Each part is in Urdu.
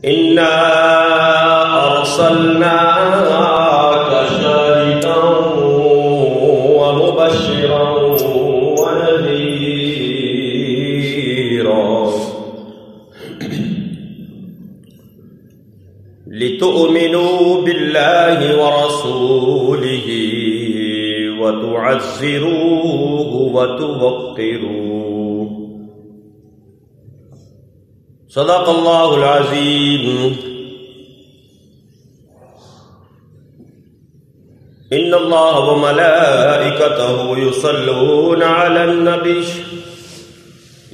إنا أرسلناك شاهدا ومبشرا ونذيرا لتؤمنوا بالله ورسوله وتعزروه وتوقروه صدق الله العظيم. إن الله وملائكته يصلون على النبي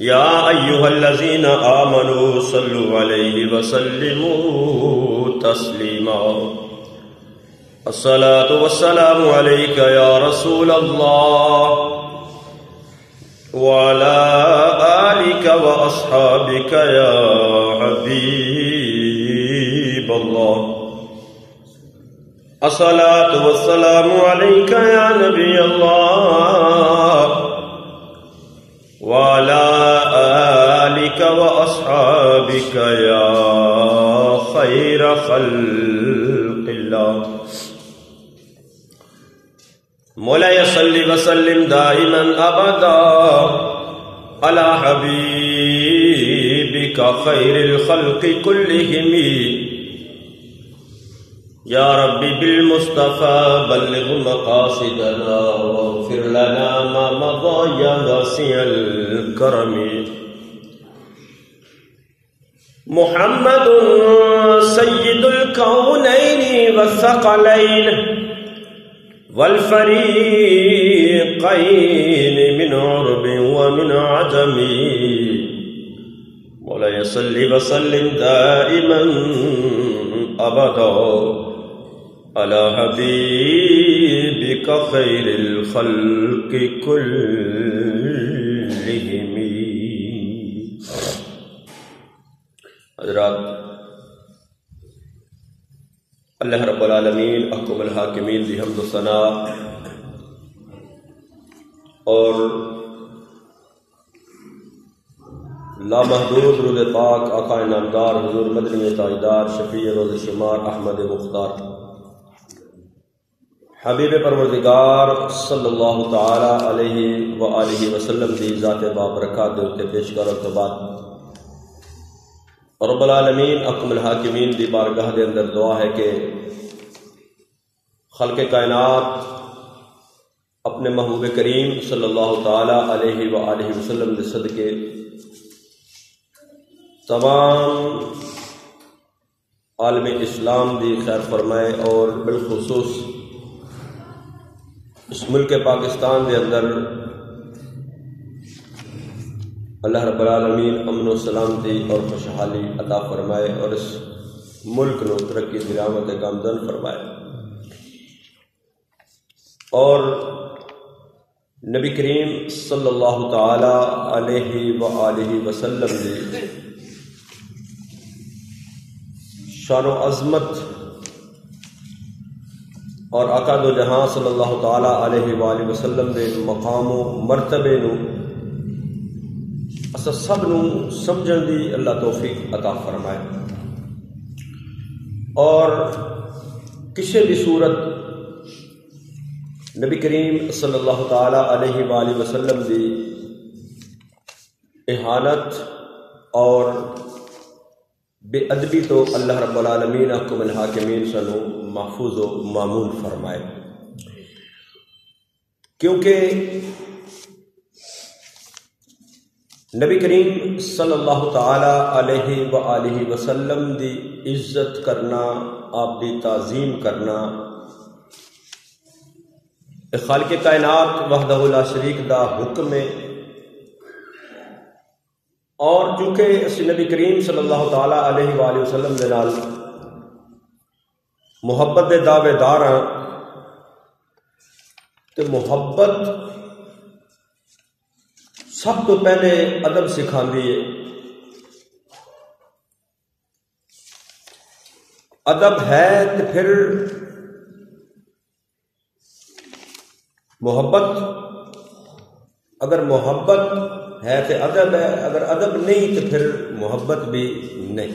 يا أيها الذين آمنوا صلوا عليه وسلموا تسليما. الصلاة والسلام عليك يا رسول الله وعلى آلك وأصحابك يا حبيب الله. الصلاة والسلام عليك يا نبي الله وعلى آلك وأصحابك يا خير خلق الله. مولاي صل وسلم دائما أبدا على حبيبك خير الخلق كلهم. يا ربي بالمصطفى بلغ مقاصدنا واغفر لنا ما مضى يا واسع الكرم. محمد سيد الكونين والثقلين والفريقين من عرب ومن عجم. مولاي صل وسلم دائما أبدا على حبيبك خير الخلق كلهم. حضرات، اللہ رب العالمین احکم الحاکمین دی حمد و ثنا اور لامحدود درود پاک آقا نامدار حضور مدنی تاجدار شفیع روز شمار احمد مختار حبیب پروردگار صلی اللہ تعالی علیہ وآلہ وسلم دی ذات بابرکات دے اتے پیش کرو تو بعد رب العالمین احکم الحاکمین دی بارگاہ دے اندر دعا ہے کہ خلق کائنات اپنے محبوب کریم صلی اللہ تعالی علیہ وآلہ وسلم دے صدقے تمام عالم اسلام دی خیر فرمائے اور بالخصوص اس ملک پاکستان دے اندر اللہ رب العالمین امن و سلامتی اور خوشحالی عطا فرمائے اور اس ملک نو ترقی درامت گامزن فرمائے اور نبی کریم صلی اللہ تعالی علیہ وآلہ وسلم دی شان و عظمت اور آقا دو جہاں صلی اللہ تعالی علیہ وآلہ وسلم دے مقام و مرتبے نو اسا سب نو سمجھن دی اللہ توفیق عطا فرمائے اور کسی بھی صورت نبی کریم صلی اللہ تعالی علیہ وآلہ وسلم دی اہانت اور بے ادبی تو اللہ رب العالمین احکم الحاکمین سنو محفوظ و معمول فرمائے، کیونکہ نبی کریم صلی اللہ تعالی علیہ وآلہ وسلم دی عزت کرنا، آپ دی تعظیم کرنا خالق کائنات وحدہ لا شریک دا حکم ہے، اور چونکہ اس نبی کریم صلی اللہ تعالی علیہ وآلہ وسلم دے نال محبت دے دعوے دار ہاں تے محبت سب تو پہلے ادب سکھاندی ہے. ادب ہے تو پھر محبت، اگر محبت ہے تو ادب ہے، اگر ادب نہیں تو پھر محبت بھی نہیں.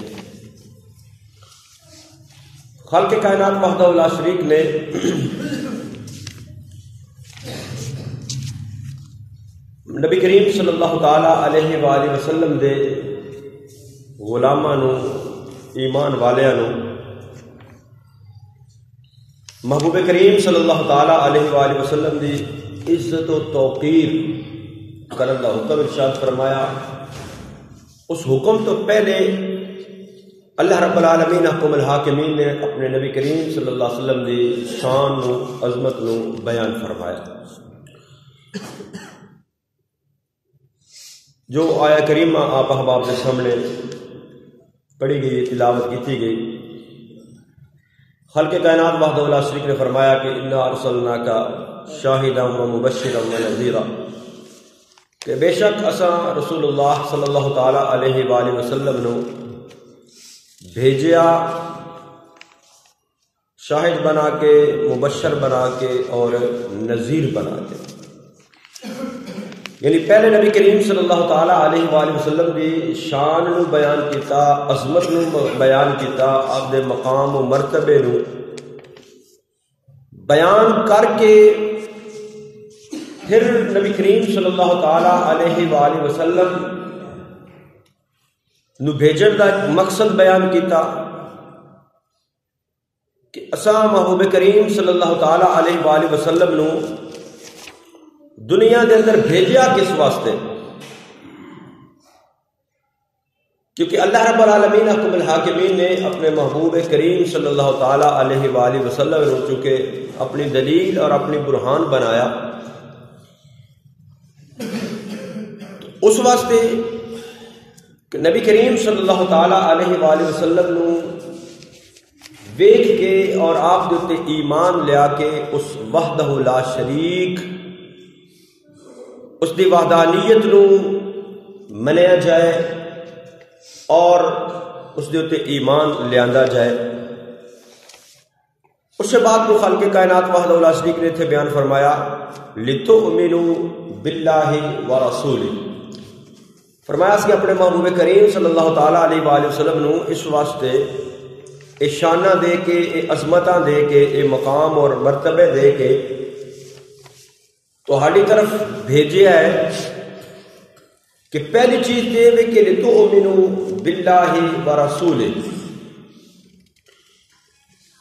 خالق کائنات وحدہ لا شریک نے نبی کریم صلی اللہ تعالی علیہ وآلہ وسلم دے غلاماں نو ایمان والیاں نو محبوب کریم صلی اللہ تعالی علیہ وآلہ وسلم دی عزت و توقیر کرن دا حکم ارشاد فرمایا. اس حکم تو پہلے اللہ رب العالمین حکم الحاکمین نے اپنے نبی کریم صلی اللہ علیہ وسلم دی شان نو عظمت نو بیان فرمایا. جو آیا کریمہ آپ احباب کے سامنے پڑھی گئی تلاوت کی گئی، خالق کائنات وحدہ لا شریک نے فرمایا کہ انا ارسلناک شاہدا و مبشرا و نذیرا، کہ بے شک اساں رسول اللہ صلی اللہ تعالی علیہ وآلہ وسلم نو بھیجیا شاہد بنا کے، مبشر بنا کے اور نذیر بنا کے. یعنی پہلے نبی کریم صلی اللہ تعالی علیہ وآلہ وسلم دی شان نو بیان کیتا، عظمت نو بیان کیتا، آپ دے مقام و مرتبے نو بیان کر کے پھر نبی کریم صلی اللہ تعالی علیہ وآلہ وسلم نو بھیجن دا ایک مقصد بیان کیتا کہ اساں محبوب کریم صلی اللہ تعالی علیہ وآلہ وسلم نو دنیا دے اندر بھیجیا کس واسطے؟ کیونکہ اللہ رب العالمین حکم الحاکمین نے اپنے محبوب کریم صلی اللہ تعالی علیہ وآلہ وسلم نے چونکہ اپنی دلیل اور اپنی برہان بنایا، اس واسطے کہ نبی کریم صلی اللہ تعالی علیہ وآلہ وسلم نو ویکھ کے اور آپ دے تے ایمان لیا کے اس وحدہ لا شریک، اس دی وحدانیت نو منیا جائے اور اس دے تے ایمان لیاندا جائے. اس کے بعد کو خالق کائنات وحدہ لا شریک نے تھے بیان فرمایا لِتُؤْمِنُوا بِاللَّهِ وَرَسُولِهِ، فرمایا کہ اپنے محبوب کریم صلی اللہ تعالی علیہ وآلہ وسلم نو اس واسطے اے شانہ دے کے، اے عظمتاں دے کے، اے مقام اور مرتبے دے کے تو ہاڑی طرف بھیجیا ہے کہ پہلی چیز دے وے کہ لِتُؤْمِنُوا بِاللَّهِ وَرَسُولِهِ،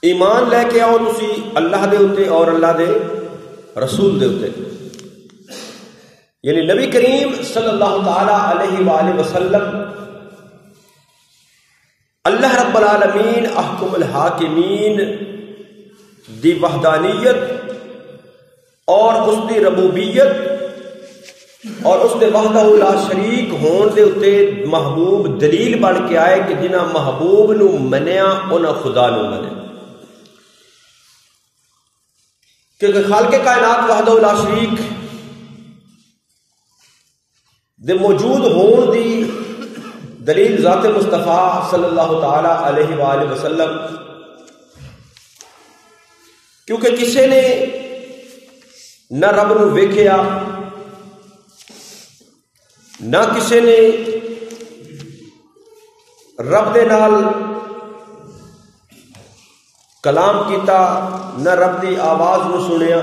ایمان لے کے آؤ تسی اللہ دے اتے اور اللہ دے رسول دے اتے. یعنی نبی کریم صلی اللہ تعالی علیہ وآلہ وسلم اللہ رب العالمین احکم الحاکمین دی وحدانیت اور اس دی ربوبیت اور اس دے وحدہ لا شریک ہون دے اتے محبوب دلیل بن کے آئے کہ جنہ محبوب نو منیا انہاں خدا نو منیا. کیونکہ خالق کائنات وحدہ لا شریک دے موجود ہون دی دلیل ذات مصطفیٰ صلی اللہ تعالی علیہ وآلہ وسلم، کیونکہ کسی نے نہ رب نو ویکھیا، نہ کسی نے رب دے نال کلام کیتا، نہ رب دی آواز نو سنیا.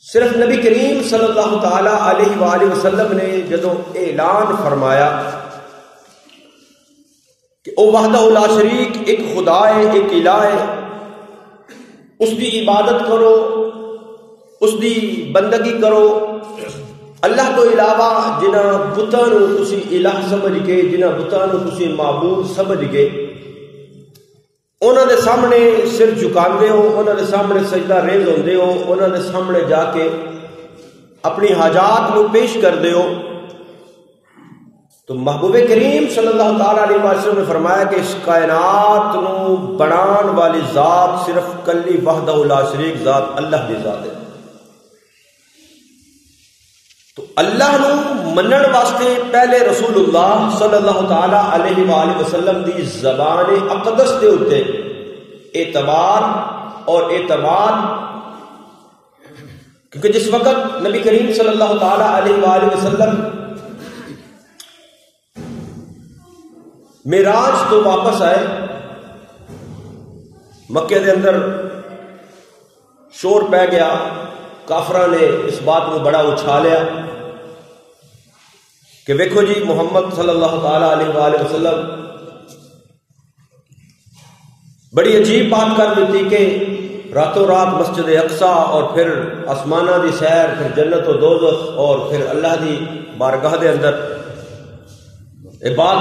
صرف نبی کریم صلی اللہ تعالی علیہ وآلہ وسلم نے جدوں اعلان فرمایا کہ او وحدہ لا شریک ایک خدا ہے، ایک الہ ہے، اس دی عبادت کرو، اس دی بندگی کرو. اللہ تو علاوہ جنہ بتاں نو تسی الہ سمجھ کے، جنہ بتاں نو تسی معبود سمجھ کے انہوں نے سامنے سر جھکاندے ہو، انہوں نے سامنے سجدہ ریز ہوندے ہو، انہوں نے سامنے جا کے اپنی حاجات کو پیش کر دے ہو، تو محبوب کریم صلی اللہ تعالی علیہ وسلم نے فرمایا کہ اس کائنات نو بنان والی ذات صرف کلی وحدہ لا شریک ذات اللہ دی ذات ہے. تو اللہ نو منن واسطے پہلے رسول اللہ صلی اللہ تعالی علیہ وآلہ وسلم دی زبان اقدس دے اتے اعتبار اور اعتماد، کیونکہ جس وقت نبی کریم صلی اللہ تعالی علیہ وآلہ وسلم معراج تو واپس آئے مکے دے اندر شور پہ گیا، کافراں نے اس بات کو بڑا اچھالیا کہ ویکھو جی محمد صلی اللہ تعالی علیہ وآلہ وسلم بڑی عجیب بات کر دیتی کہ راتوں رات مسجد اقصیٰ اور پھر آسمانہ دی سیر، پھر جنت و دوزخ اور پھر اللہ دی بارگاہ دے اندر یہ بات،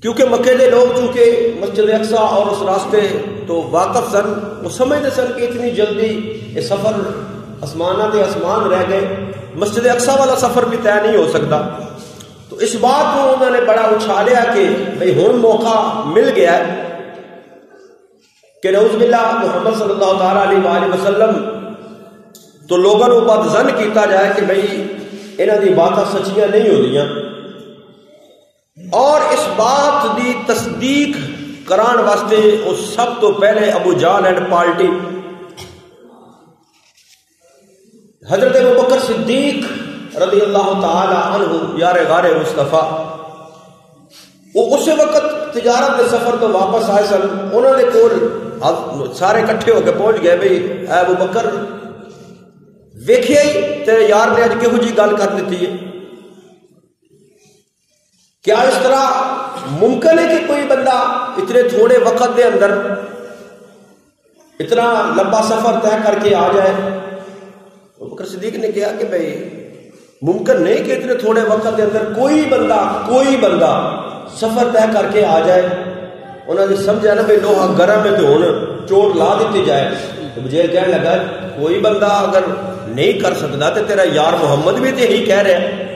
کیونکہ مکے دے لوگ چونکہ مسجد اقصیٰ اور اس راستے تو واقف سن، وہ سمجھتے سن کہ اتنی جلدی یہ سفر آسمانہ دے آسمان رہ گئے، مسجد اقصیٰ والا سفر بھی طے نہیں ہو سکتا۔ تو اس بات کو انہوں نے بڑا اچھالیا کہ بھئی ہن موقع مل گیا ہے کہ نعوذ باللہ محمد صلی اللہ تعالیٰ علیہ وآلہ وسلم تو لوگوں کو بد ظن کیتا جائے کہ بھئی انہاں دی باتاں سچیاں نہیں ہوندیاں، اور اس بات دی تصدیق کران واسطے وہ سب تو پہلے ابو جہل اینڈ پارٹی حضرت ابوبکر صدیق رضی اللہ تعالی عنہ یار غار مصطفیٰ، وہ اسی وقت تجارت کے سفر تو واپس آئے سن، انہوں نے کول سارے کٹھے ہو کے پہنچ گئے بھئی اے ابوبکر ویکھیا ہی تیرے یار نے اج کہو جی گل کر دیتی ہے، کیا اس طرح ممکن ہے کہ کوئی بندہ اتنے تھوڑے وقت دے اندر اتنا لمبا سفر طے کر کے آ جائے؟ ابوبکر صدیق نے کہا کہ بھئی ممکن نہیں کہ اتنے تھوڑے وقت دے اندر کوئی بندہ سفر طے کر کے آ جائے۔ انہوں نے سمجھا نا بھئی لوہا گرم ہے تو ہن چوٹ لا دیتی جائے۔ تو مجھے کہنے لگا کوئی بندہ اگر نہیں کر سکتا تو تیرا یار محمد بھی تو یہی کہہ رہا ہے۔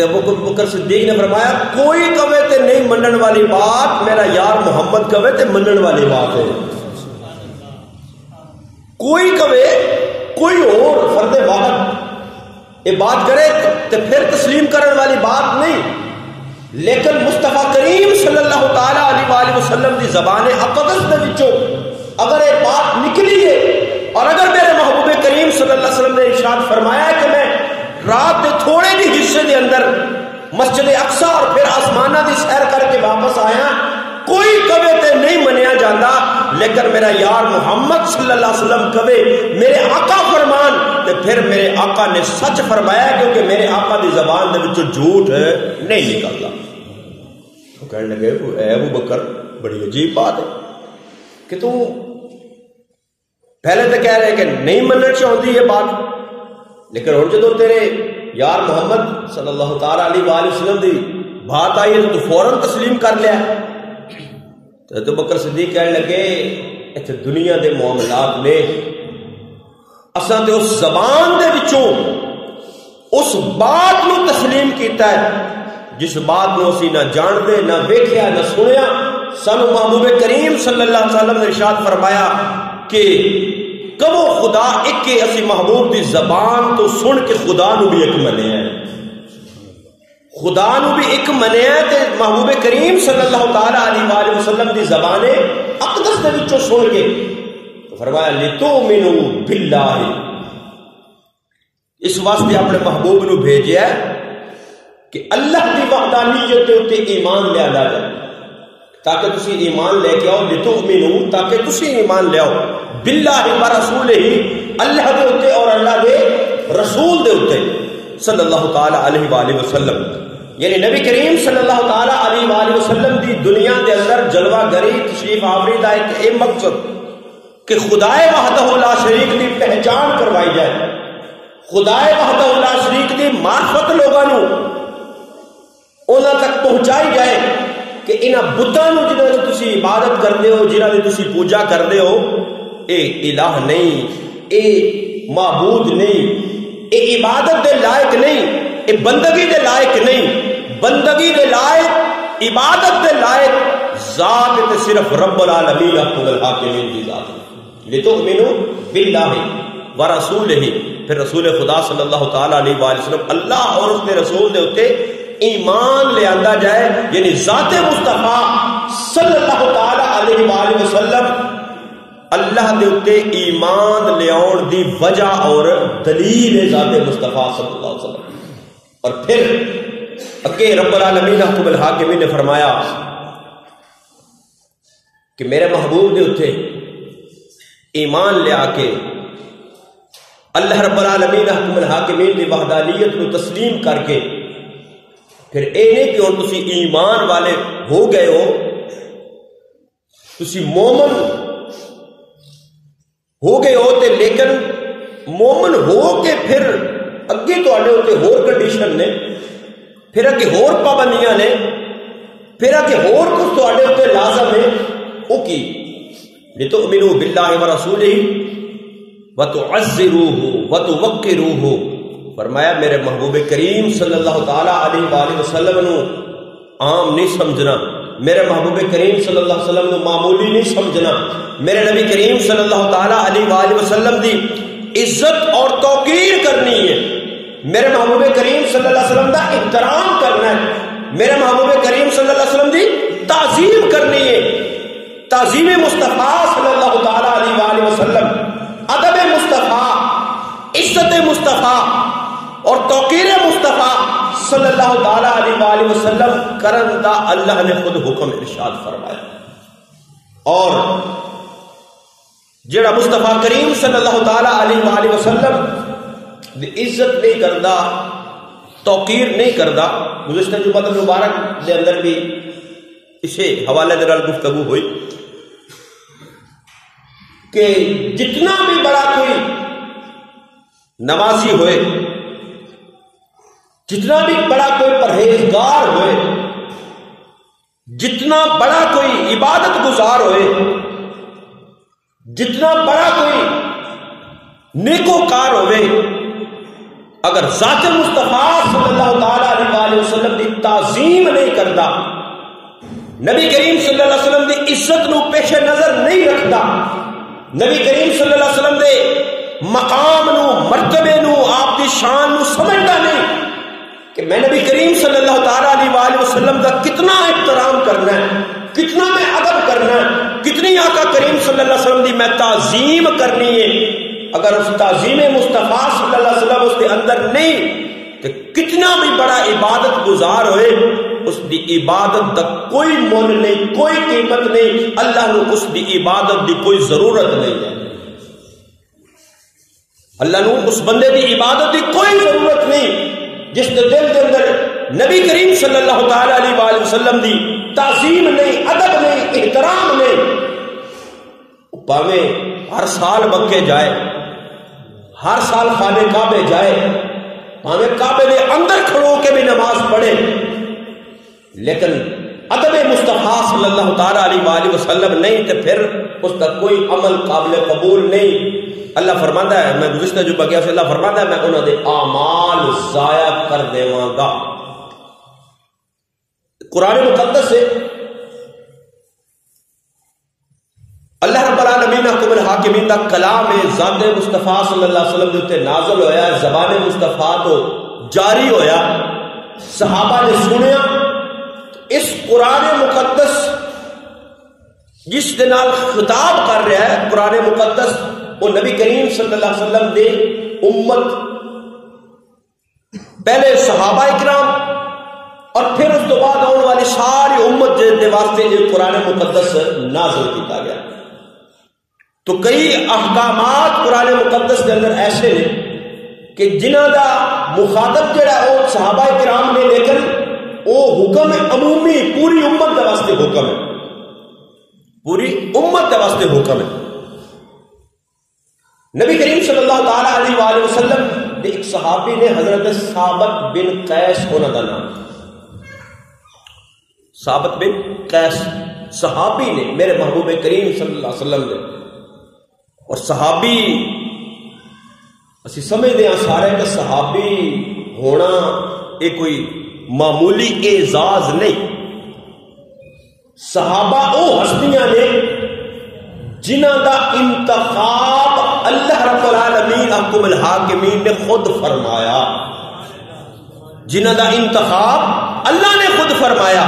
ابوبکر صدیق نے فرمایا کوئی کہے تے نہیں منن والی بات، میرا یار محمد کہے تے منن والی بات ہے۔ کوئی کہے کوئی اور فرد واحد یہ بات کرے تو پھر تسلیم کرنے والی بات نہیں، لیکن مصطفیٰ کریم صلی اللہ تعالی علیہ وآلہ وسلم دی زبان اقدس دے وچوں اگر یہ بات نکلی ہے، اور اگر میرے محبوب کریم صلی اللہ علیہ وسلم نے ارشاد فرمایا ہے کہ میں رات دے تھوڑے بھی حصے دے اندر مسجد اقصیٰ اور پھر آسمانہ دی سیر کر کے واپس آیا، کوئی کبے تے نہیں منیا جاتا، لیکن میرا یار محمد صلی اللہ علیہ وسلم کبے میرے آقا فرمان تے پھر میرے آقا نے سچ فرمایا، کیونکہ میرے آقا دی زبان دے وچوں جھوٹ نہیں نکلتا۔ وہ کہنے لگے اے ابوبکر بڑی عجیب بات ہے کہ تو پہلے تو کہہ رہے کہ نہیں مننا چاہتی یہ بات، لیکن ہن جدوں تیرے یار محمد صلی اللہ تعالی علیہ وآلہ وسلم دی بات آئی ہے تو فوراً تسلیم کر لیا۔ تو ابوبکر صدیق کہنے لگے اتنے دنیا دے معاملات نے اساں تے اس زبان دے وچوں اس بات نو تسلیم کیتا ہے جس بات نو اسی نہ جاندے نہ ویکھیا نہ سنیا۔ سانو محبوب کریم صلی اللہ علیہ وسلم نے ارشاد فرمایا کہ کبو خدا ایک کے اسی محبوب دی زبان تو سن کے خدا نو بھی ایک منیا ہے، خدا نو بھی ایک منیا ہے، تے محبوب کریم صلی اللہ تعالی علیہ وآلہ وسلم دی زبان اقدس دے وچوں سن کے فرمایا لتؤمنوا باللہ، اس واسطے اپنے محبوب نو بھیجیا ہے کہ اللہ دی وحدانیت تے اوتے ایمان لے آیا جائے، تاکہ تسی ایمان لے کے آؤ، لتؤمنوا تاکہ تسی ایمان لے آؤ، باللہ و رسولہ اللہ دے اوتے اور اللہ دے رسول دے اوتے صلی اللہ تعالی علیہ وآلہ وسلم، یعنی نبی کریم صلی اللہ تعالی علیہ وآلہ وسلم دی دنیا دے اندر جلوہ گری تشریف آوری دا ایک مقصد کہ خدائے وحدہ لا شریک دی پہچان کروائی جائے، خدائے وحدہ لا شریک دی معرفت لوگاں نو انہاں تک پہنچائی جائے کہ انہاں بتاں نو جنہاں دی تسی عبادت کردے ہو، جنہاں دی تسی پوجا کردے ہو، اے الہ نہیں، اے معبود نہیں، اے عبادت دے لائق نہیں، اے بندگی دے لائق نہیں، بندگی دے لائق عبادت دے لائق ذات تے صرف رب العالمین احکم الحاکمین دی ذات ہے۔ لتؤمنوا باللہ ورسولہ، پھر رسول خدا صلی اللہ تعالی علیہ وآلہ وسلم اللہ اور اس کے رسول دے اوتے ایمان لے آندا جائے، یعنی ذات مصطفیٰ صلی اللہ تعالی علیہ وآلہ وسلم اللہ دے اوتے ایمان لے آن دی وجہ اور دلیل ہے ذات مصطفیٰ صلی اللہ علیہ وسلم۔ اور پھر اگے رب العالمین احکم الحاکمین نے فرمایا کہ میرے محبوب نے اتنے ایمان لیا کے اللہ رب العالمین حکم الحاکمین کی وحدانیت کو تسلیم کر کے پھر یہ نہیں کہ ہن تسی ایمان والے ہو گئے ہو، تسی مومن ہو گئے ہو تے لیکن مومن ہو کے پھر اگے تواڈے اوتے ہور کنڈیشن نے، پھر اگے ہور پابندیاں نے، پھر اگے ہور کچھ تواڈے اوتے لازم ہے، او کی لتؤمنوا باللہ ورسولہ وتعزروہ وتوقروہ۔ فرمایا میرے محبوب کریم صلی اللہ تعالی علیہ وآلہ وسلم نو عام نہیں سمجھنا، میرے محبوب کریم صلی اللہ علیہ وسلم نو معمولی نہیں سمجھنا، میرے نبی کریم صلی اللہ تعالی علیہ وآلہ وسلم دی عزت اور توقیر کرنی ہے، میرے محبوب کریم صلی اللہ علیہ وسلم دا احترام کرنا ہے، میرے محبوب کریم صلی اللہ علیہ وسلم دی تعظیم کرنی ہے۔ تعظیم مصطفیٰ صلی اللہ تعالی علیہ وآلہ وسلم، ادب مصطفیٰ، عزت مصطفیٰ اور توقیر مصطفیٰ صلی اللہ تعالی علیہ وآلہ وسلم کرن دا اللہ نے خود حکم ارشاد فرمایا۔ اور جڑا مصطفیٰ کریم صلی اللہ تعالی علیہ وآلہ وسلم دی عزت نہیں کردا، توقیر نہیں کردا، گزشتہ جمعہ مبارک دے اندر بھی اسے حوالے دے نال گفتگو ہوئی کہ جتنا بھی بڑا کوئی نمازی ہوئے، جتنا بھی بڑا کوئی پرہیزگار ہوئے، جتنا بڑا کوئی عبادت گزار ہوئے، جتنا بڑا کوئی نیکوکار ہوئے، اگر ذات مصطفیٰ صلی اللہ تعالی علیہ وآلہ وسلم دی تعظیم نہیں کرتا، نبی کریم صلی اللہ علیہ وسلم دی عزت نو پیش نظر نہیں رکھتا، نبی کریم صلی اللہ علیہ وسلم دے مقام نو، مرتبے نو، آپ دی شان نو سمجھتا نہیں کہ میں نبی کریم صلی اللہ تعالی علیہ وآلہ وسلم دا کتنا احترام کرنا ہے، کتنا میں ادب کرنا ہے، کتنی آقا کریم صلی اللہ علیہ وسلم دی میں تعظیم کرنی ہے، اگر اس تعظیم مصطفیٰ صلی اللہ علیہ وسلم اس کے اندر نہیں تو کتنا بھی بڑا عبادت گزار ہوئے اس دی عبادت دا کوئی مول نہیں، کوئی قیمت نہیں، اللہ نو اس دی عبادت دی کوئی ضرورت نہیں ہے، اللہ نو اس بندے دی عبادت دی کوئی ضرورت نہیں جس کے دل کے اندر نبی کریم صلی اللہ تعالی علیہ وآلہ وسلم دی تعظیم نہیں، ادب نہیں، احترام نہیں، پاویں ہر سال مکے جائے، ہر سال خانے کعبے جائے، پاویں کعبے دے اندر کھڑو کے بھی نماز پڑھے، لیکن ادب مصطفیٰ صلی اللہ تعالی علیہ وآلہ وسلم نہیں تو پھر اس کا کوئی عمل قابل قبول نہیں۔ اللہ فرماتا ہے، میں گزشتہ جو بگیا سے اللہ فرماتا ہے میں انہوں نے اعمال ضائع کر دیواں گا۔ قرآن مقدس سے اللہ رب العالمین حکم الحاکمین دا کلام ذات مصطفیٰ صلی اللہ علیہ وسلم دے نازل ہویا، زبان مصطفیٰ تو جاری ہویا، صحابہ نے سنیا، اس قرآن مقدس جس کے نال خطاب کر رہا ہے قرآن مقدس، وہ نبی کریم صلی اللہ علیہ وسلم دے امت، پہلے صحابہ اکرام اور پھر اس کے بعد آنے والی ساری امت دے واسطے یہ قرآن مقدس نازل کیا گیا۔ تو کئی احکامات قرآن مقدس کے اندر ایسے ہیں کہ جنہاں دا مخاطب جڑا وہ صحابہ اکرام نے، لیکن وہ حکم عمومی پوری امت کے واسطے حکم ہے، پوری امت کے واسطے حکم ہے۔ نبی کریم صلی اللہ تعالی علیہ وآلہ وسلم دے ایک صحابی نے حضرت ثابت بن قیس ہونا دا نام، ثابت بن قیس صحابی نے میرے محبوب کریم صلی اللہ علیہ وسلم نے، اور صحابی اسی سمجھتے ہیں سارے کہ صحابی ہونا ایک کوئی معمولی اعزاز نہیں، صحابہ وہ ہستیاں نے جنہ دا انتخاب اللہ رب العالمین حکم الحاکمین نے خود فرمایا، جنہ دا انتخاب اللہ نے خود فرمایا،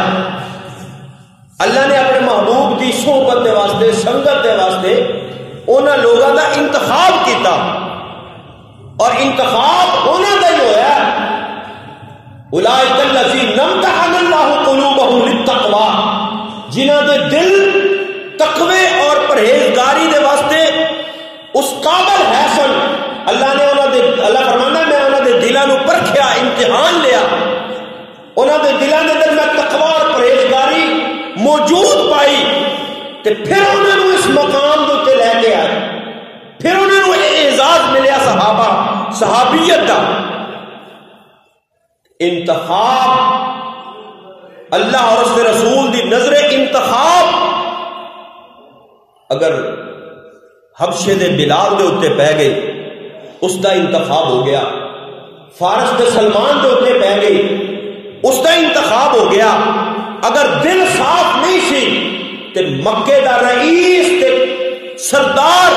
اللہ نے اپنے محبوب کی صحبت دے واسطے، سنگت دے واسطے انہاں لوگوں دا انتخاب کیتا، اور انتخاب ہونا دا ہی ہویا، اولئک الذین امتحن اللہ قلوبہم للتقوی، جنہاں دے دل تقوی اور پرہیزگاری دے واسطے اس قابل ہے سن. اللہ نے اللہ فرمانا میں انہوں دے دلوں نو پرکھیا، امتحان لیا، انہوں دے دلوں دے اندر میں تقوی اور پرہیزگاری موجود پائی تے پھر انہوں نے اس مقام دے لے کے آئے، پھر انہوں نے اعزاز ملیا صحابیت دا. انتخاب اللہ اور اس کے رسول دی نظر انتخاب اگر حبشے دے بلال دے اتے پہ گئی اس دا انتخاب ہو گیا، فارس دے سلمان دے اتے پہ گئی اس دا انتخاب ہو گیا. اگر دل صاف نہیں سی تے مکے دا رئیس تے سردار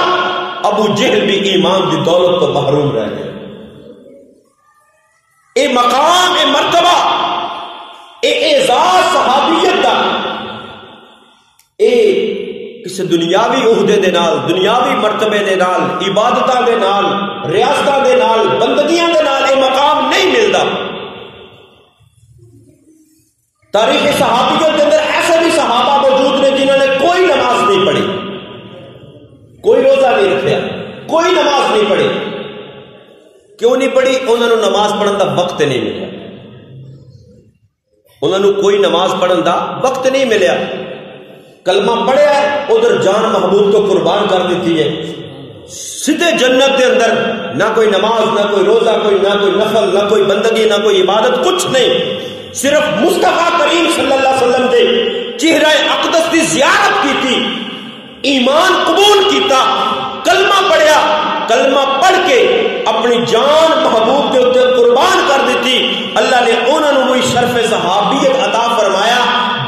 ابو جہل بھی ایمان دی دولت تو محروم رہ گئے. اے مقام، اے مرتبہ، اے اعزاز صحابیت دا اے کسی دنیاوی عہدے دے نال، دنیاوی مرتبے دے نال، عبادتاں دے نال، ریاستاں دے نال، بندگیاں دے نال اے مقام نہیں ملتا. تاریخ صحابیت کے اندر ایسے بھی صحابہ موجود نے جنہوں نے کوئی نماز نہیں پڑھی، کوئی روزہ نہیں رکھا، کوئی نماز نہیں پڑھی. کیوں نہیں پڑھی؟ انہوں نے نماز پڑھن دا وقت نہیں ملیا، انہوں نے کوئی نماز پڑھن دا وقت نہیں ملیا. کلمہ پڑھیا ہے، ادھر جان محبوب کو قربان کر دیتی ہے، سیدھے جنت کے اندر نہ کوئی نماز، نہ کوئی روزہ، نہ کوئی نفل، نہ کوئی بندگی، نہ کوئی عبادت، کچھ نہیں. صرف مصطفیٰ کریم صلی اللہ علیہ وسلم دے چہرہ اقدس کی زیارت کی تھی، ایمان قبول کیتا، کلمہ پڑھیا، کلمہ پڑھ کے اپنی جان محبوب کے اوپر قربان کر دیتی. اللہ نے انہوں نے وہی شرف صحابیت عطا فرمایا.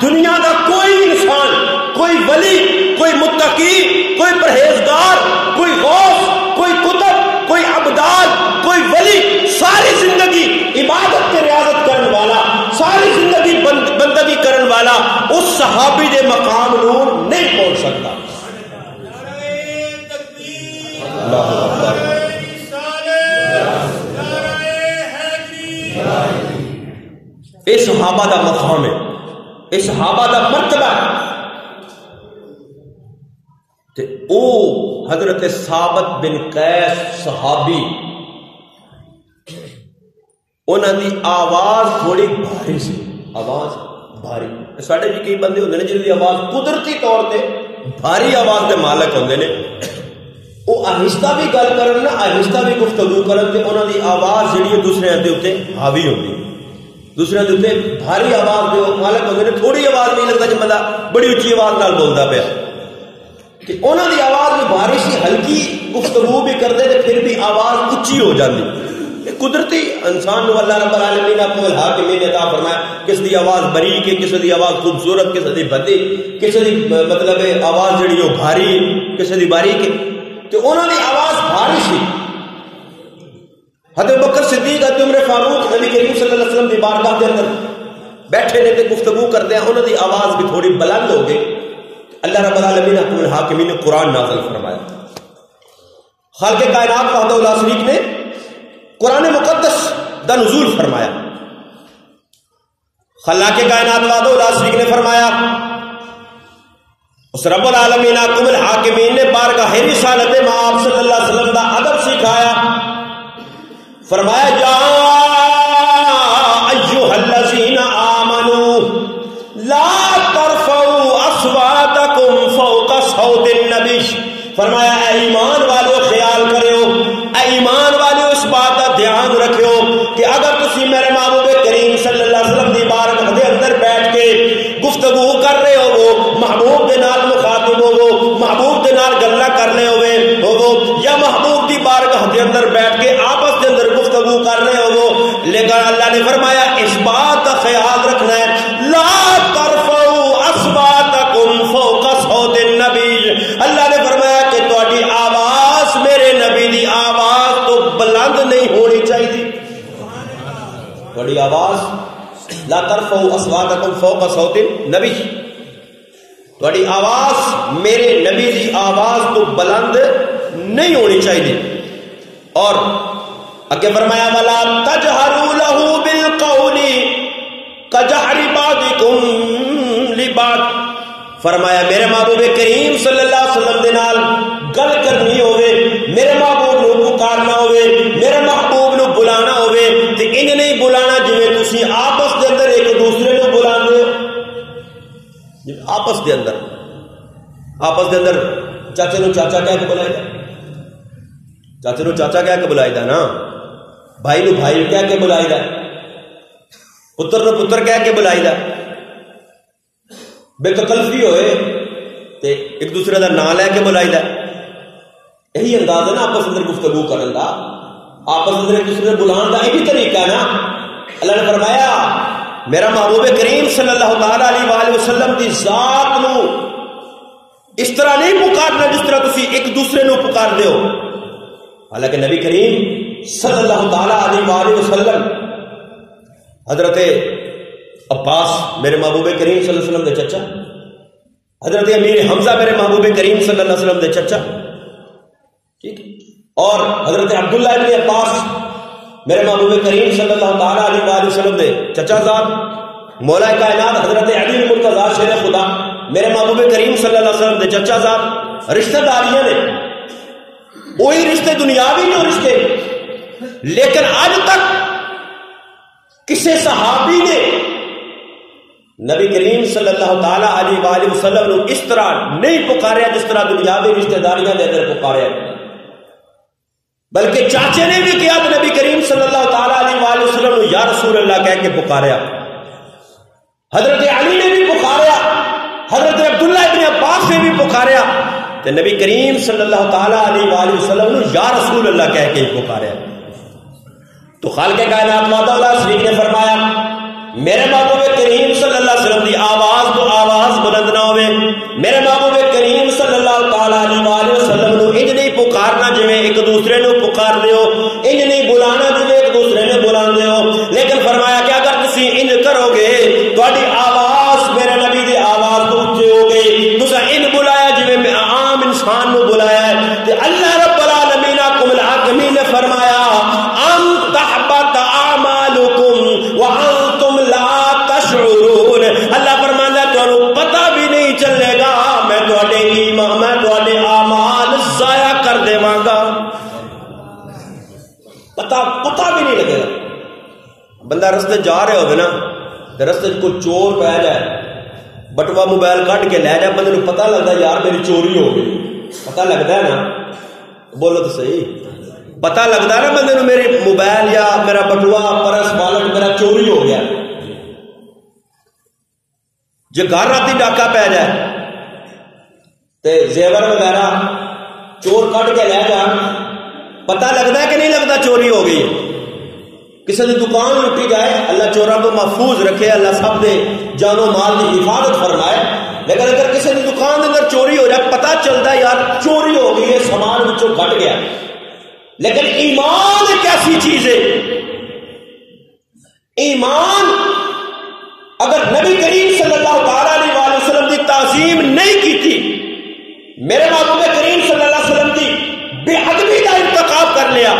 دنیا کا کوئی انسان، کوئی ولی، کوئی متقی، کوئی پرہیزگار، کوئی غوث، کوئی قطب، کوئی عبدال، کوئی ولی ساری زندگی عبادت کے ریاضت کرنے والا، ساری زندگی بندگی کرنے والا اس صحابی دے مقام نور نہیں پہنچ سکتا. اللہ اکبر. اے صحابہ دا مقام ہے، اے صحابہ دا مرتبہ ہے. تے او حضرت ثابت بن قیس صحابی، انہاں دی آواز تھوڑی بھاری سی، آواز بھاری. ساڈے جی کئی بندے ہوندے نے جنہاں دی آواز قدرتی طور تے بھاری آواز دے مالک ہوندے نے، وہ آہستہ بھی گل کرن نہ آہستہ بھی گفتگو کرن تے انہاں دی آواز جڑی ہے دوسرے دے اوتے حاوی ہوندی، دوسرے دے اوتے بھاری آواز دے مالک ہوندے نے. تھوڑی آواز نہیں لگتا کہ بندہ بڑی اونچی آواز نال بولدا پیا، کہ انہاں دی آواز بھی بھاری سی، ہلکی گفتگو بھی کردے تے پھر بھی آواز اونچی ہو جاندی. قدرتی انسان نو اللہ رب العالمین اپنے الحاکمین عطا فرمایا. کس دی آواز باریک ہے، کس دی آواز خوبصورت، کس دی بدی، کس دی مطلب آواز جڑی وہ بھاری ہے، کس دی باریک ہے. تو انہوں نے آواز بھاری سی. حضرت بکر صدیق، حضرت عمر فاروق نبی کریم صلی اللہ علیہ وسلم دی بارگاہ کے اندر بیٹھے نے تے گفتگو کرتے ہیں، انہوں دی آواز بھی تھوڑی بلند ہو گئی. اللہ رب العالمین اپنے الحاکمین نے قرآن نازل فرمایا. خالق کائنات وحدہ لا شریک نے قرآن مقدس دا نزول فرمایا. خالق کائنات وحدہ لا شریک نے فرمایا، اس رب العالمین اکم الحاکمین نے بارگاہ رسالت مآب صلی اللہ علیہ وسلم دا ادب سکھایا. فرمایا جا ایھا الذین آمنوا لا ترفعوا اصواتکم فوق صوت النبی. فرمایا اے ایمان والو خیال کریو، اے ایمان والو اس بات کا دھیان رکھو کہ اگر تسی میرے محبوب کریم صلی اللہ علیہ وسلم دی بارگاہ دے اندر بیٹھ کے گفتگو کر رہے ہو، محبوب دے نال مخاطب ہو، محبوب دے نال گلاں کر رہے ہو، یا محبوب دی بارگاہ دے اندر بیٹھ کے آپس دے اندر گفتگو کر رہے ہو، لیکن اللہ نے فرمایا اس بات کا خیال رکھنا ہے لا ترفعوا اصواتکم فوق صوت النبی. اللہ نے فرمایا کہ تہاڈی آواز میرے نبی دی آواز تو بلند نہیں ہونی چاہیے. تہاڈی آواز لا ترفعوا اصواتکم فوق صوت النبی، تہاڈی آواز میرے نبی دی آواز تو بلند نہیں ہونی چاہیے. اور اگے فرمایا ولا تجہروا له بالقول کجہر بعضکم لبعض. فرمایا میرے محبوب کریم صلی اللہ علیہ وسلم دے نال گل کرنی ہوئے، میرے محبوب نو پکارنا ہوئے، میرے محبوب نو بلانا ہوئے تے انج نہیں بلانا جویں تسی آپس دے اندر ایک دوسرے نو بلاندے ہو۔ آپس دے اندر چاچے نو چاچا کہہ کے بلائے دا، چاچے نو چاچا کہہ کے بلائے دا نا، بھائی نو بھائی کہہ کے بلائے دا، پتر نو پتر کہہ کے بلائے دا، بے تکلفی ہوئے تے ایک دوسرے دا نام لے کے بلائی دا۔ یہی انداز ہے نا آپس اندر گفتگو کرن دا، آپس اندر ایک دوسرے بلان دا یہی طریقہ ہے نا۔ اللہ نے فرمایا میرا محبوب کریم صلی اللہ تعالی علیہ وآلہ وسلم دی ذات نو اس طرح نہیں پکارنا جس طرح تسی ایک دوسرے نو پکار دے ہو۔ حالانکہ نبی کریم صلی اللہ تعالی علیہ وآلہ وسلم حضرت عباس میرے محبوب کریم صلی اللہ علیہ وسلم دے چچا، حضرت امیر حمزہ میرے محبوب کریم صلی اللہ علیہ وسلم دے چچا، ٹھیک، اور حضرت عبداللہ ابن عباس میرے محبوب کریم صلی اللہ تعالی علیہ وآلہ وسلم دے چچا زاد، مولا کائنات حضرت علی مرتضیٰ شیر خدا میرے محبوب کریم صلی اللہ علیہ وسلم دے چچا زاد، رشتہ داریاں نے وہی رشتے دنیاوی جو رشتے، لیکن آج تک کسی صحابی نے نبی کریم صلی اللہ تعالی علیہ وآلہ وسلم نے اس طرح نہیں پکاریا جس طرح دنیاوی رشتہ داریاں دے اندر پکاریا، بلکہ چاچے نے بھی کیا تو نبی کریم صلی اللہ تعالی علیہ وآلہ وسلم نے یا رسول اللہ کہہ کے پکاریا، حضرت علی نے بھی پکاریا، حضرت عبداللہ ابن عباس نے بھی پکاریا تو نبی کریم صلی اللہ تعالی علیہ وآلہ وسلم نے یا رسول اللہ کہہ کے پکاریا۔ تو خالق کائنات وعدہ اللہ شریف نے فرمایا میرے محبوب کریم صلی اللہ علیہ وسلم دی آواز تو آواز بلند نہ ہوئے، میرے محبوب کریم صلی اللہ تعالی علیہ وآلہ وسلم نو انج نہیں پکارنا جویں ایک دوسرے نو پکار دے ہو، انج نہیں بلانا جویں ایک دوسرے نے بلان دے ہو، لیکن فرمایا کہ اگر تسی انج کرو گے تہاڈی آواز میرے نبی دی آواز تو اونچی ہو گئی، تساں انج بلایا جویں میں عام انسان نو بلایا ہے تے اللہ رب العالمین کم الحاکمین نے فرمایا ام تحبط اعمالکم وانتم لا تشعرون، اللہ فرماتا ہے تمہیں پتہ بھی نہیں چلے گا میں تواڈے ایمان میں تواڈے اعمال ضائع کر دیواں گا، پتہ بھی نہیں لگے گا۔ بندہ رستے جا رہے ہوگا نا رستے کوئی چور پہ جائے بٹوا موبائل کٹ کے لے جائے، بندے کو پتہ لگتا ہے یار میری چوری ہو گئی، پتہ لگتا ہے نا، بولو تو صحیح، پتہ لگتا ہے نا بندے کو میری موبائل یا میرا بٹوا پرس والٹ میرا چوری ہو گیا۔ جو گھر راتی ڈاکہ پہ جائے تے زیور وغیرہ چور کٹ کے لے جان، پتہ لگتا ہے کہ نہیں لگتا چوری ہو گئی؟ کسی دی دکان لٹی جائے، اللہ چوراں کو محفوظ رکھے، اللہ سب دے جان و مال کی حفاظت فرمائے، لیکن اگر کسی دی دکان اندر چوری ہو جائے پتہ چلتا ہے یار چوری ہو گئی ہے، سامان وچوں کٹ گیا، لیکن ایمان ایک ایسی چیز ہے، ایمان اگر نبی کریم صلی اللہ تعالی علیہ وآلہ وسلم کی تعظیم نہیں کی تھی، میرے محبوب کریم صلی اللہ علیہ وسلم کی بے ادبی کا ارتکاب کر لیا،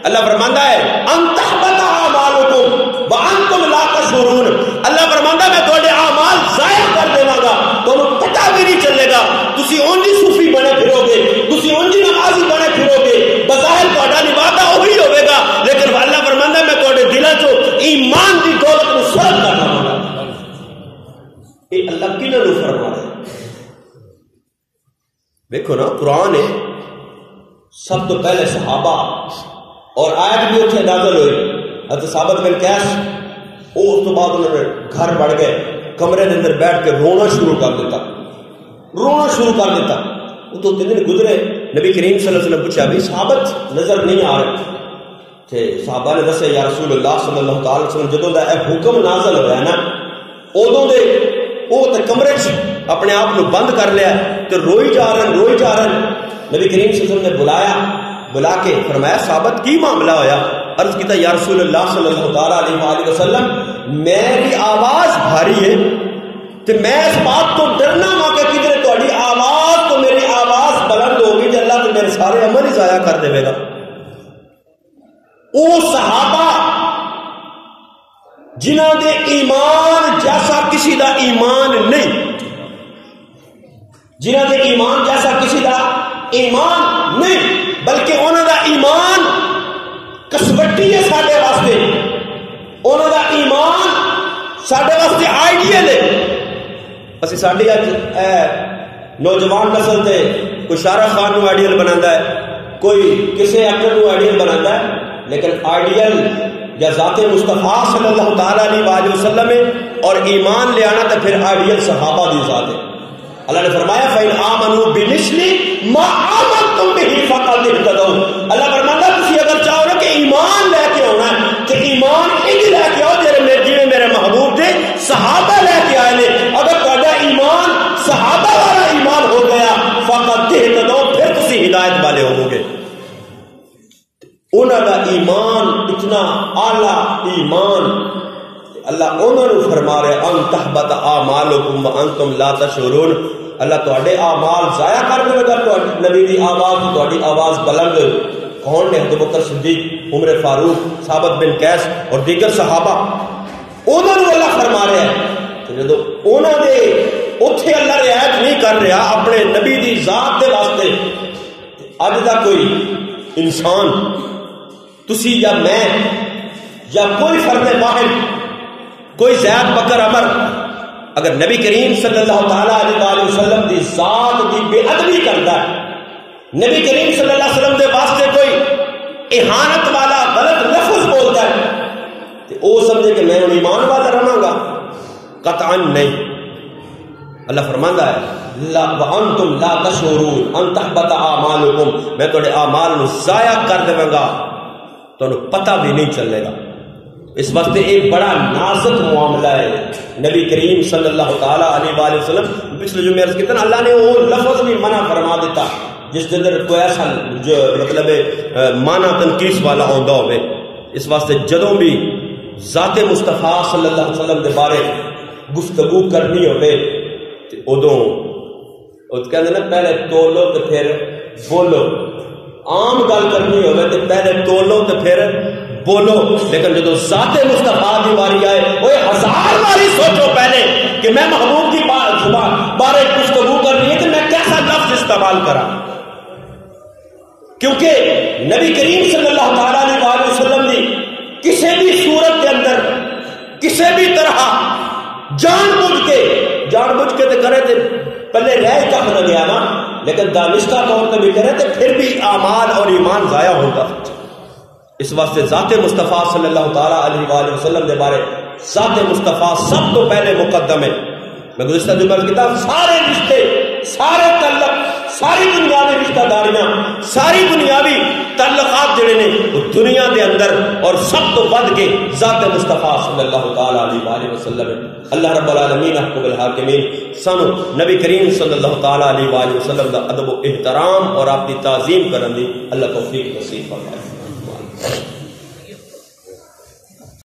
اللہ فرماتا ہے ان تحبط اعمالکم وانتم لا تشعرون، اللہ فرماتا ہے میں تہاڈے اعمال ضائع کر دیواں گا، تمہیں پتہ بھی نہیں چلے گا، تسی اونجی صوفی بنے پھرو گے، تسی اونجی نمازی بنے پھرو گے، بظاہر تہاڈا عبادت وہی ہوے گا، لیکن اللہ فرماتا ہے میں تہاڈے دلاں چوں ایمان دی دولت نو سلب کر داں گا۔ یہ اللہ کی نے فرما رہا ہے، دیکھو نا قرآن ہے سب تو پہلے صحابہ اور آیت بھی اتنے نازل ہوئی، حضرت ثابت بن قیس اس تو بعد انہوں نے گھر بڑھ گئے، کمرے کے اندر بیٹھ کے رونا شروع کر دیتا، وہ تو 3 دن گزرے، نبی کریم صلی اللہ علیہ وسلم پوچھا ابھی ثابت نظر نہیں آ رہے تھے، صحابہ نے دسے یا رسول اللہ صلی اللہ تعالی وسلم جدوں دا اے حکم نازل ہوا نا ادوں دے وہ تے کمرے چ اپنے آپ کو بند کر لیا تے روئی جا رہے نبی کریم صلی اللہ علیہ وسلم نے بلا کے فرمایا ثابت کی معاملہ ہویا؟ عرض کیتا یا رسول اللہ صلی اللہ تعالی علیہ وآلہ وسلم میری آواز بھاری ہے تے میں اس بات تو ڈرنا وا کہ کدھر تہاڈی آواز تو میری آواز بلند ہوگی تے اللہ تے میرے سارے عمل ہی ضائع کر دے گا۔ وہ صحابہ جنہاں دے ایمان جیسا کسی دا ایمان نہیں، جنہوں نے ایمان جیسا کسی کا ایمان نہیں، بلکہ انہوں کا ایمان کسوٹی ہے سارے واسطے، انہوں کا ایمان سارے واسطے آئیڈیل ہے۔ اسی ساری اج نوجوان نسل سے کوئی شاہ رخ خان کو آئیڈیل بنا ہے، کوئی کسی ایکٹر کو آئیڈیل بنا ہے، لیکن آئیڈیل یا ذات مصطفیٰ صلی اللہ تعالیٰ علیہ وسلم ہے، اور ایمان لے آنا تو پھر آئیڈیل صحابہ دی ذات ہے۔ اللہ نے فرمایا فَإِنْ آمَنُوا بِمِثْلِ مَا آمَنْتُمْ بِهِ فَقَدِ اهْتَدَوْا۔ اللہ فرماتا تسی اگر چاہو نا کہ ایمان لے کے آنا ہے تو ایمان انج لے کے آؤ جی میرے محبوب دے صحابہ لے کے آئے نے۔ اگر تہاڈا ایمان صحابہ والا ایمان ہو گیا فَقَدِ اهْتَدَوْا، پھر تسی ہدایت والے ہو گے۔ انہاں دا ایمان اتنا اعلی ایمان، اللہ انہوں نے فرما رہے ان تحبط اعمالکم وانتم لا تشعرون، اللہ تہاڈے اعمال ضائع کر دے گا۔ نبی دی آواز تہاڈی آواز بلند کون نے؟ حضرت بکر صدیق، عمر فاروق، ثابت بن قیس اور دیگر صحابہ، انہوں نے اللہ فرما رہے ہیں جدو انہوں نے اتھے اللہ رعایت نہیں کر رہا اپنے نبی دی ذات دے واسطے، اج دا کوئی انسان تسی یا میں یا کوئی فرد واحد، کوئی زید بکر عمر اگر نبی کریم صلی اللہ تعالیٰ علیہ وسلم دی ذات دی بے ادبی کرتا ہے، نبی کریم صلی اللہ علیہ وسلم دے واسطے کوئی اہانت والا غلط لفظ بولتا ہے تو وہ سمجھے کہ میں ایمان والا رہاں گا، قطعا نہیں۔ اللہ فرماندا ہے لا وانتم لا تشعرون ان تحبط اعمالکم، میں تہاڈے اعمال نو ضائع کر دوں گا، تانوں پتہ بھی نہیں چلے گا۔ اس واسطے ایک بڑا نازک معاملہ ہے۔ نبی کریم صلی اللہ تعالیٰ علیہ وسلم پچھلے جو میں عرض کیا نا، اللہ نے وہ لفظ بھی منع فرما دیتا جس کے اندر کوئی ایسا جو مطلب معنی تنقیص والا ہوندا ہوئے۔ اس واسطے جدوں بھی ذات مصطفیٰ صلی اللہ علیہ وسلم کے بارے گفتگو کرنی ہوئے ادوں کہتے نا پہلے تولو تو پھر بولو، عام گل کرنی ہوئے تو پہلے تولو تو پھر بولو، لیکن جدو ذات مصطفیٰ کی باری آئے وہ 1000 باری سوچو پہلے کہ میں محبوب کی زبان بارے گفتگو کرنی ہے کہ میں کیسا لفظ استعمال کرا، کیونکہ نبی کریم صلی اللہ تعالیٰ علیہ وسلم نے کسی بھی صورت کے اندر کسی بھی طرح جان بوجھ کے تو کرے تھے پہلے رہ کب نہ گیا نا، لیکن دانشتہ طور پہ بھی کرے تھے پھر بھی اعمال اور ایمان ضائع ہوتا۔ اس واسطے ذات مصطفیٰ صلی اللہ تعالیٰ علیہ وسلم کے بارے ذات مصطفیٰ سب تو پہلے مقدم ہے۔ میں گزشتہ جمعہ کتاب سارے رشتے، سارے تعلق، ساری دنیاوی رشتہ داریاں، ساری دنیاوی تعلقات جڑے نے وہ دنیا دے اندر اور سب تو بد کے ذات مصطفیٰ صلی اللہ تعالیٰ علیہ وسلم ہے۔ اللہ رب العالمین احکم الحاکمین سانو نبی کریم صلی اللہ تعالیٰ علیہ وسلم دا ادب و احترام اور آپ کی تعظیم کرن دی اللہ توفیق نصیب فرمائے۔